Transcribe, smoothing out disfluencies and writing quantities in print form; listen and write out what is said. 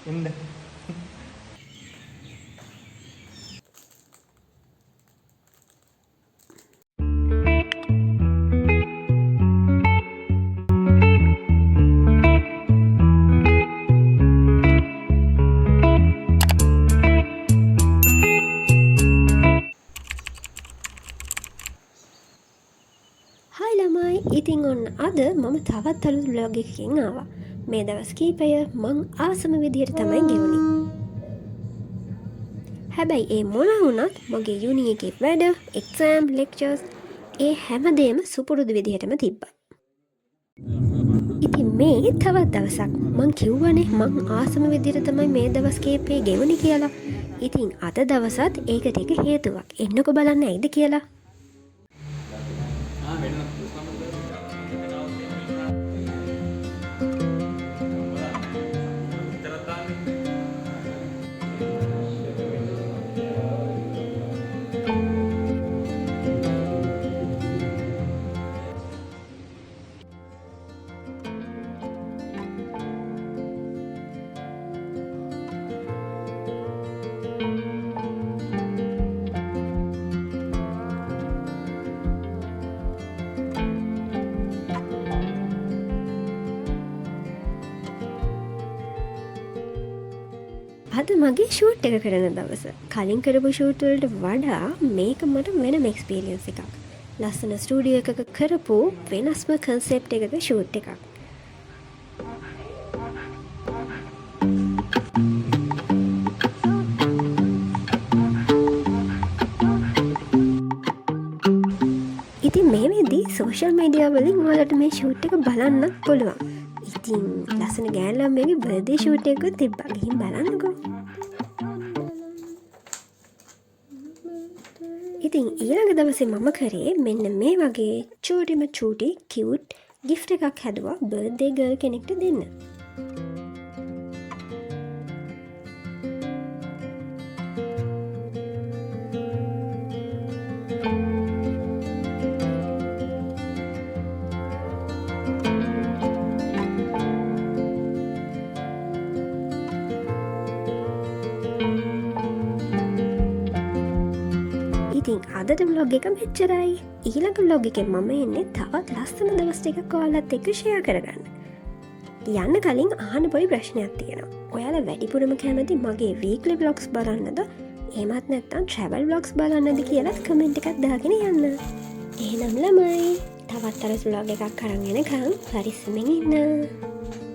එන්න. හයි ළමයි, ඉතින් ඔන්න අද මම තවත් අලුත් බ්ලොග් එකකින් ආවා. මේ දවස් කීපය මං ආසම විදිහට තමයි ගෙවුනේ. හැබැයි ඒ මොන වුණත් මගේ යුනි එකේ වැඩ, එක්සෑම්, ලෙක්චර්ස් ඒ හැමදේම සුපුරුදු විදිහටම තිබ්බා. ඉතින් මේ තවත් දවසක් මං කිව්වනේ මං ආසම විදිහට තමයි මේ දවස් කීපේ ගෙවුනේ කියලා. ඉතින් අද දවසත් ඒකට එක හේතුවක්. එන්නකො බලන්න ඇයිද කියලා. අද මගේ ෂූට් එක කරන දවස. කලින් කරපු ෂූට් වලට වඩා මේක මට වෙනම එක්ස්පීරියන්ස් එකක්. ලස්සන ස්ටුඩියෝ එකක කරපු වෙනස්ම කන්සෙප්ට් එකක ෂූට් එකක්. ඉතින් මේ වෙද්දී සෝෂල් මීඩියා වලින් ඔයාලට මේ ෂූට් එක බලන්නත් පුළුවන්. ඉතින් ලස්සන ගෑනු ළමයිගේ බර්ත්ඩේ ෂූට් එකක් තිබ්බා. ගිහින් බලන්නකෝ. ඉතින් ඊළඟ දවසේ මම කරේ මෙන්න මේ වගේ චූටිම චූටි කියුට් ගිෆ්ට් එකක් හැදුවා බර්ත්ඩේ ගර්ල් කෙනෙක්ට දෙන්න. ඉතින් අදට බ්ලොග් එක මෙච්චරයි. ඊළඟ බ්ලොග් එකෙන් මම එන්නේ තවත් ලස්සන දවස් ටිකක් ඔයාලත් එක්ක ෂෙයා කරගන්න. යන්න කලින් අහන්න පොඩි ප්‍රශ්නයක් තියෙනවා. ඔයාලා වැඩිපුරම කැමති මගේ වීක්ලි බ්ලොග්ස් බලන්නද? එහෙමත් නැත්නම් ට්‍රැවල් බ්ලොග්ස් බලන්නද කියලා කමෙන්ට් එකක් දාගෙන යන්න. එහෙනම් ළමයි තවත් අලුත් බ්ලොග් එකක් අරන් එනකම් පරිස්සමෙන් ඉන්න.